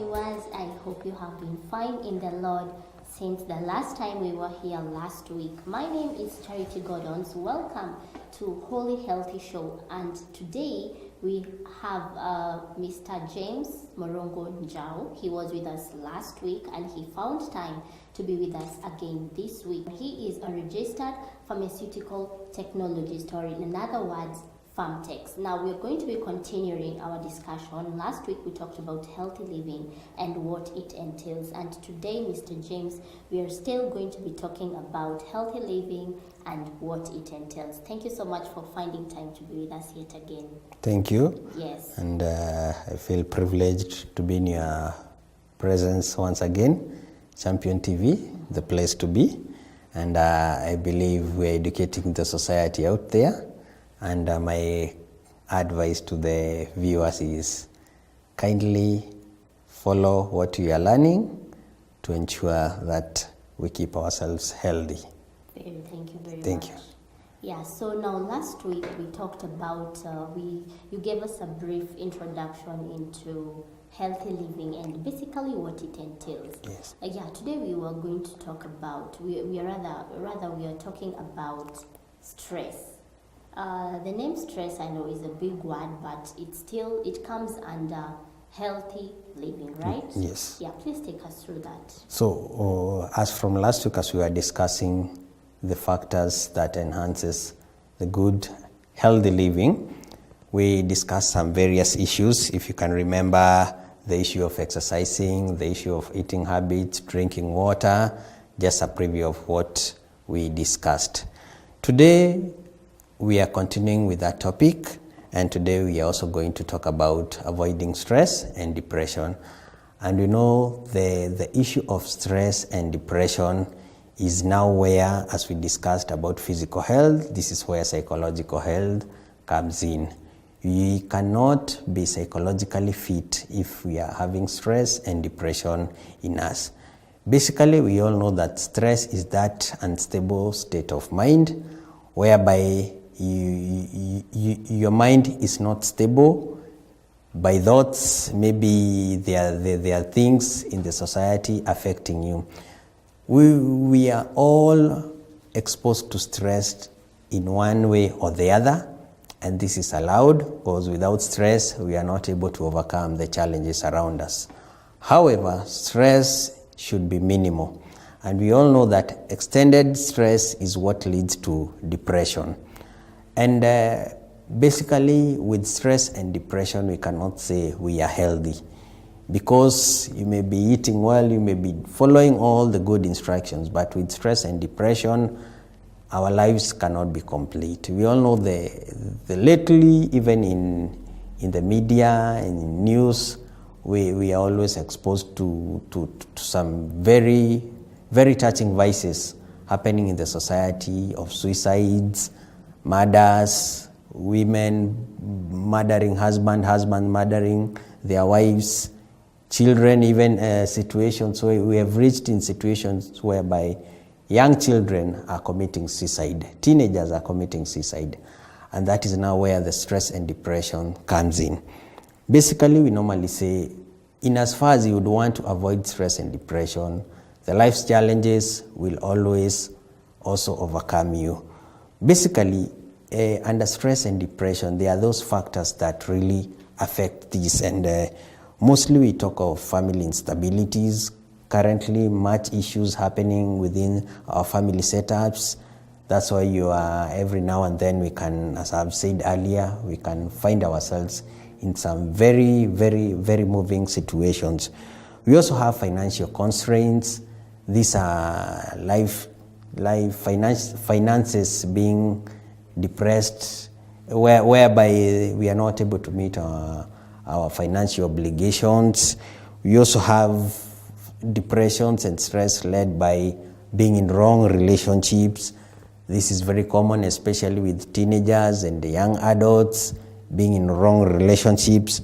viewers. I hope you have been fine in the Lord since the last time we were here last week. My name is Charity Gordons. Welcome to Holy Healthy Show, and today we have Mr. James MURUGU. He was with us last week and he found time to be with us again this week. He is a registered pharmaceutical technologist, or in other words, PharmTech. Now we're going to be continuing our discussion. Last week we talked about healthy living and what it entails, and today, Mr. James, we are still going to be talking about healthy living and what it entails. Thank you so much for finding time to be with us yet again. Thank you. Yes. And I feel privileged to be in your presence once again. Champion TV, the place to be. And I believe we're educating the society out there. And my advice to the viewers is kindly follow what we are learning to ensure that we keep ourselves healthy. Thank you very much. Thank you. Yeah, so now last week we talked about, you gave us a brief introduction into healthy living and basically what it entails. Yes. Yeah, today we were going to talk about, we are talking about stress. The name stress, I know, is a big word, but it comes under healthy living, right? Yes. Yeah, please take us through that. So, as from last week, as we were discussing the factors that enhances the good, healthy living, we discussed some various issues. If you can remember, the issue of exercising, the issue of eating habits, drinking water, just a preview of what we discussed. Today, we are continuing with that topic, and today we are also going to talk about avoiding stress and depression. And you know, the issue of stress and depression is now where, as we discussed about physical health, this is where psychological health comes in. We cannot be psychologically fit if we are having stress and depression in us. Basically, we all know that stress is that unstable state of mind whereby your mind is not stable by thoughts. Maybe there are things in the society affecting you. We are all exposed to stress in one way or the other, and this is allowed because without stress we are not able to overcome the challenges around us. However, stress should be minimal, and we all know that extended stress is what leads to depression. And basically, with stress and depression, we cannot say we are healthy, because you may be eating well, you may be following all the good instructions, but with stress and depression, our lives cannot be complete. We all know the lately, even in the media and in news, we are always exposed to some very, very touching vices happening in the society, of suicides, murders, women murdering husband murdering their wives, children, even situations where we have reached in situations whereby young children are committing suicide, teenagers are committing suicide, and that is now where the stress and depression comes in. Basically, we normally say, in as far as you would want to avoid stress and depression, the life's challenges will always also overcome you. Basically, under stress and depression, there are those factors that really affect this, and mostly we talk of family instabilities. Currently, much issues happening within our family setups. That's why every now and then we can, as I've said earlier, we can find ourselves in some very, very, very moving situations. We also have financial constraints. These are finances being depressed, whereby we are not able to meet our financial obligations. We also have depressions and stress led by being in wrong relationships. This is very common, especially with teenagers and young adults, being in wrong relationships.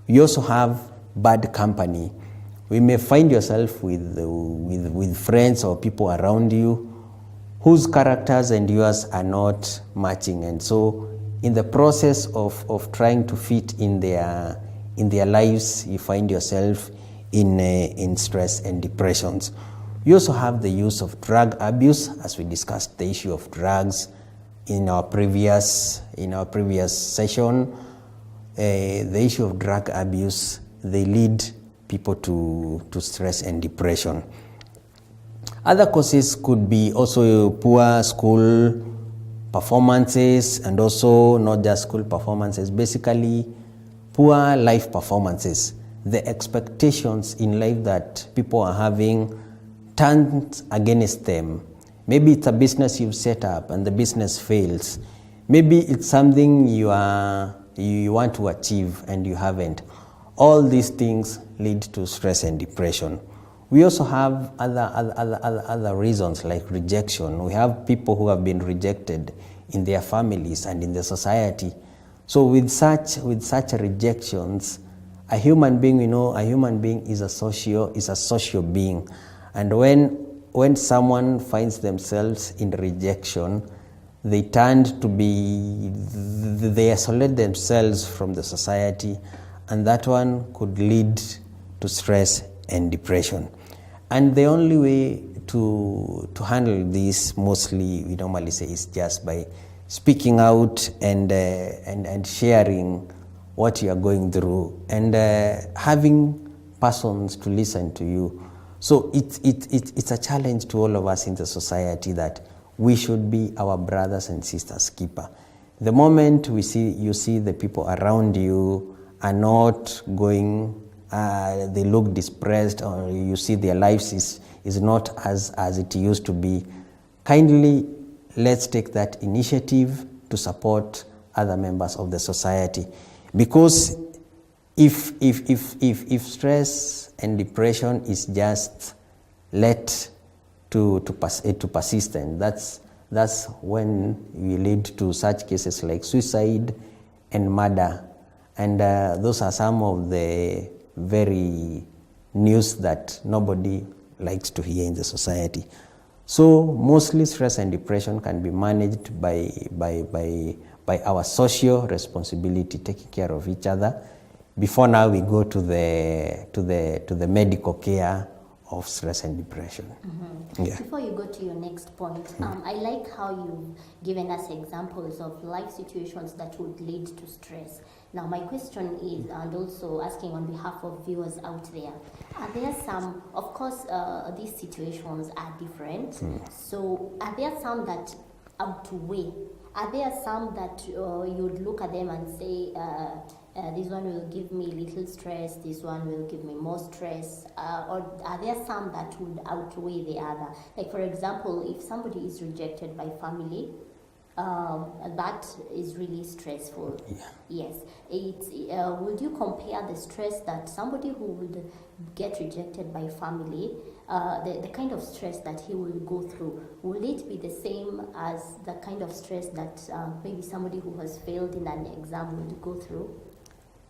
We also have bad company. We may find yourself with friends or people around you whose characters and yours are not matching, and so in the process of trying to fit in their lives, you find yourself in stress and depressions. We also have the use of drug abuse, as we discussed the issue of drugs in our previous session. The issue of drug abuse, they lead people to stress and depression. Other causes could be also poor school performances, and also not just school performances, basically poor life performances. The expectations in life that people are having turned against them. Maybe it's a business you've set up and the business fails. Maybe it's something you want to achieve and you haven't. All these things lead to stress and depression. We also have other reasons like rejection. We have people who have been rejected in their families and in the society. So with such rejections, a human being is a social being. And when someone finds themselves in rejection, they isolate themselves from the society, and that one could lead to stress and depression. And the only way to handle this, mostly we normally say, is just by speaking out and sharing what you are going through, and having persons to listen to you. So it's a challenge to all of us in the society that we should be our brothers and sisters' keeper. The moment you see the people around you are not going, they look depressed, or you see their lives is not as it used to be, kindly let's take that initiative to support other members of the society. Because if stress and depression is just let to persistent, that's when we lead to such cases like suicide and murder. And those are some of the very news that nobody likes to hear in the society. So mostly stress and depression can be managed by our social responsibility, taking care of each other. Before now we go to the medical care of stress and depression. Mm-hmm. Yeah. Before you go to your next point, I like how you've given us examples of life situations that would lead to stress. Now my question is, and also asking on behalf of viewers out there, are there some, of course these situations are different, so are there some that outweigh? Are there some that you'd look at them and say, this one will give me little stress, this one will give me more stress, or are there some that would outweigh the other? Like for example, if somebody is rejected by family, that is really stressful. Yeah. Yes. Would you compare the stress that somebody who would get rejected by family, the kind of stress that he will go through, will it be the same as the kind of stress that maybe somebody who has failed in an exam would go through?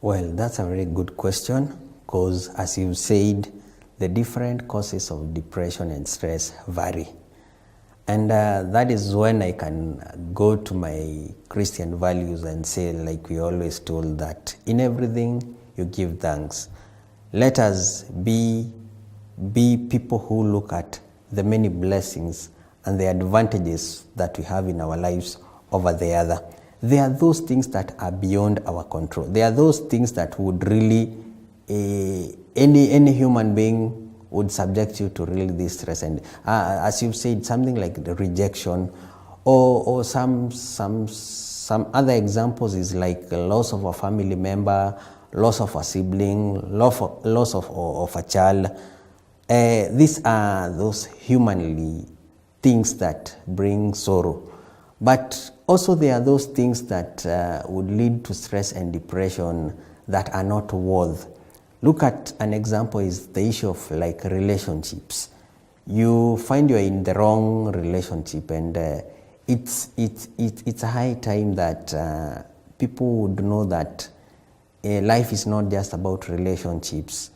Well, that's a very good question, because as you've said, the different causes of depression and stress vary. And that is when I can go to my Christian values and say, like we always told, that in everything you give thanks. Let us be people who look at the many blessings and the advantages that we have in our lives over the other. There are those things that are beyond our control. There are those things that would really, any human being would subject you to really this stress. And as you've said, something like the rejection, or some other examples is like the loss of a family member, loss of a sibling, loss of a child. These are those humanly things that bring sorrow. But also there are those things that would lead to stress and depression that are not worth. Look at an example is the issue of like relationships. You find you're in the wrong relationship, and it's a high time that people would know that life is not just about relationships.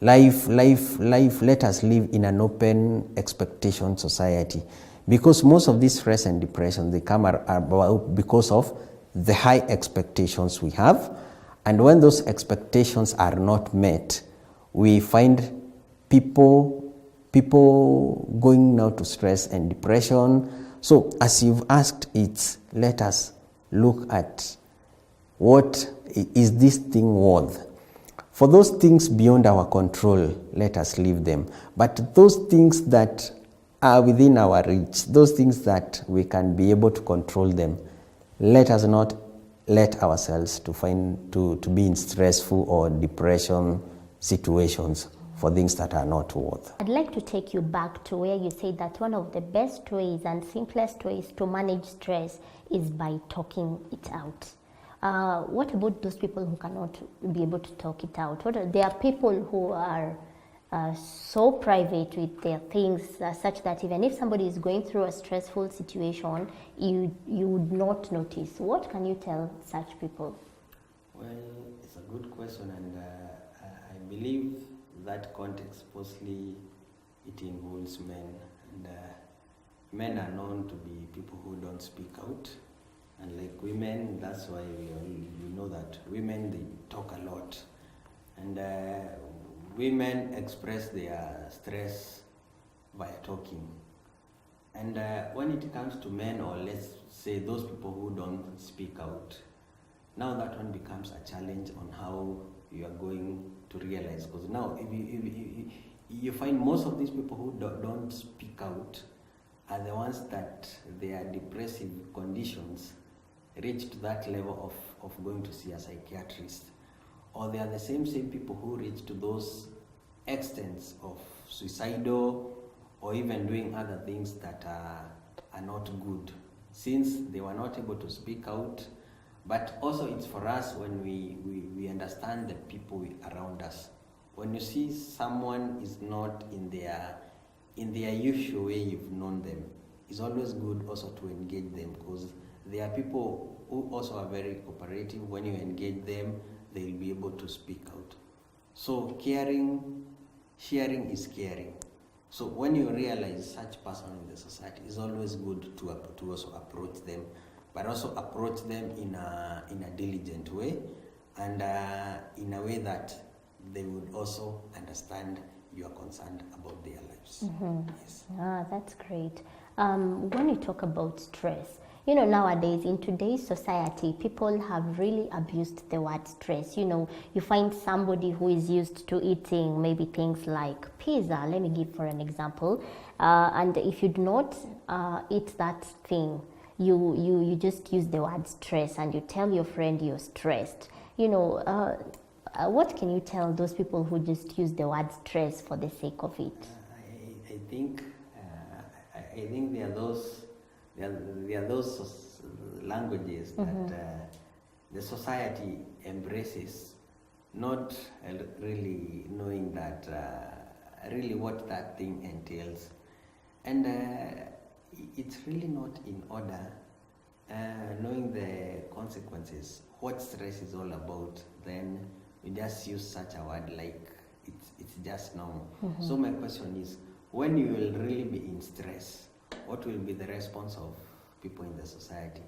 Life, let us live in an open expectation society. Because most of this stress and depression, they come about because of the high expectations we have. And when those expectations are not met, we find people going now to stress and depression. So as you've asked, it's let us look at what is this thing worth. For those things beyond our control, let us leave them. But those things that are within our reach, those things that we can be able to control them, let us not let ourselves to be in stressful or depression situations for things that are not worth. I'd like to take you back to where you said that one of the best ways and simplest ways to manage stress is by talking it out. What about those people who cannot be able to talk it out? There are people who are so private with their things such that even if somebody is going through a stressful situation, you would not notice. What can you tell such people? Well, it's a good question, and I believe that context mostly it involves men, and men are known to be people who don't speak out, and like women, that's why we know that women, they talk a lot, and women express their stress by talking. And when it comes to men, or let's say those people who don't speak out, now that one becomes a challenge on how you are going to realize. Because now, if you find most of these people who don't speak out are the ones that their depressive conditions reach to that level of going to see a psychiatrist. Or they are the same people who reach to those extents of suicidal or even doing other things that are not good, since they were not able to speak out. But also it's for us when we understand the people around us. When you see someone is not in their usual way you've known them, it's always good also to engage them, because there are people who also are very cooperative. When you engage them, they'll be able to speak out. So sharing is caring. So when you realize such person in the society, it's always good to also approach them, but also approach them in a diligent way, and in a way that they would also understand you are concerned about their lives. Mm-hmm. Yes. That's great. When you talk about stress, nowadays in today's society, people have really abused the word stress. You find somebody who is used to eating maybe things like pizza, let me give for an example, and if you do not eat that thing, you just use the word stress and you tell your friend you're stressed. What can you tell those people who just use the word stress for the sake of it? I think there are those languages that the society embraces, not really knowing that really what that thing entails, and it's really not in order. Knowing the consequences, what stress is all about, then we just use such a word like it's just normal. So my question is, when you will really be in stress, what will be the response of people in the society?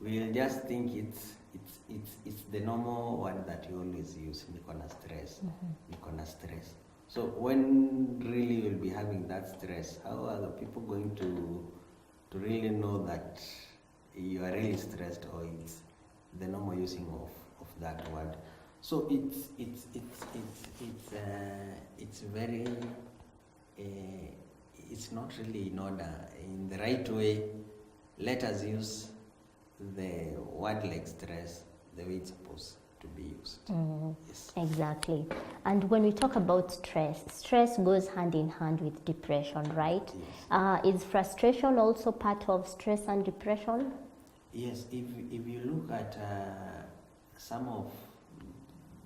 We'll just think it's the normal word that you always use, Nikona stress, Nikona stress. So when really you'll be having that stress, how are the people going to really know that you are really stressed, or it's the normal using of that word? So it's very it's not really in order. In the right way, let us use the word like stress the way it's supposed to be used. Yes. Exactly. And when we talk about stress goes hand in hand with depression, right? Yes. Is frustration also part of stress and depression? Yes, if you look at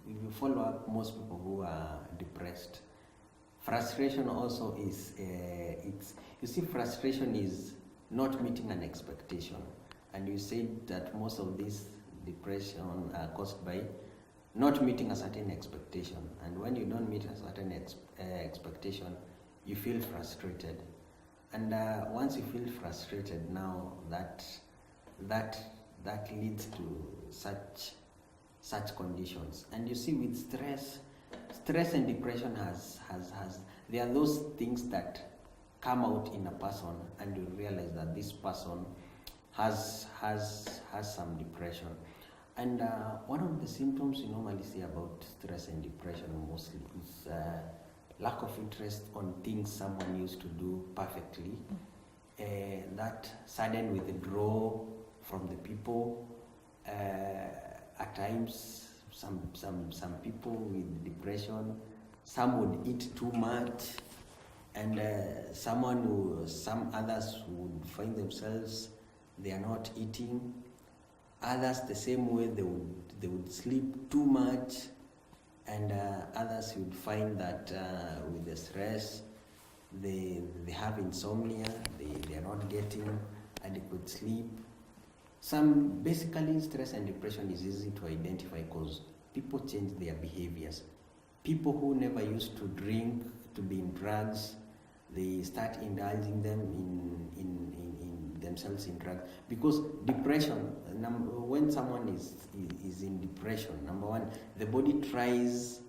if you follow up most people who are depressed, frustration also is, you see, frustration is not meeting an expectation. And you said that most of this depression are caused by not meeting a certain expectation. And when you don't meet a certain expectation, you feel frustrated. And once you feel frustrated, now that leads to such conditions. And you see, with stress, stress and depression there are those things that come out in a person, and you realize that this person has some depression. And one of the symptoms you normally see about stress and depression mostly is lack of interest on things someone used to do perfectly, that sudden withdrawal from the people. At times, some people with depression, some would eat too much, and some others would find themselves they are not eating. Others the same way, they would sleep too much, and others would find that with the stress they have insomnia, they are not getting adequate sleep. Basically stress and depression is easy to identify because people change their behaviors. People who never used to drink, to be in drugs, they start indulging them in themselves in drugs, because depression, when someone is in depression, number one, the body tries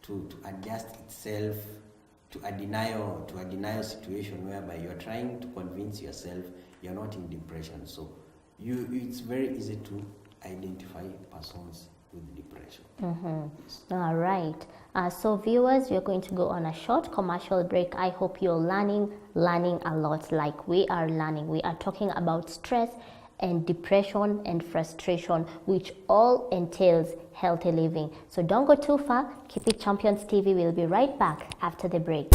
to adjust itself to a denial situation whereby you're trying to convince yourself you're not in depression. So it's very easy to identify persons with depression. Yes. All right. So viewers, we're going to go on a short commercial break. I hope you're learning a lot like we are learning. We are talking about stress and depression and frustration, which all entails healthy living. So don't go too far. Keep it Champions TV. We'll be right back after the break.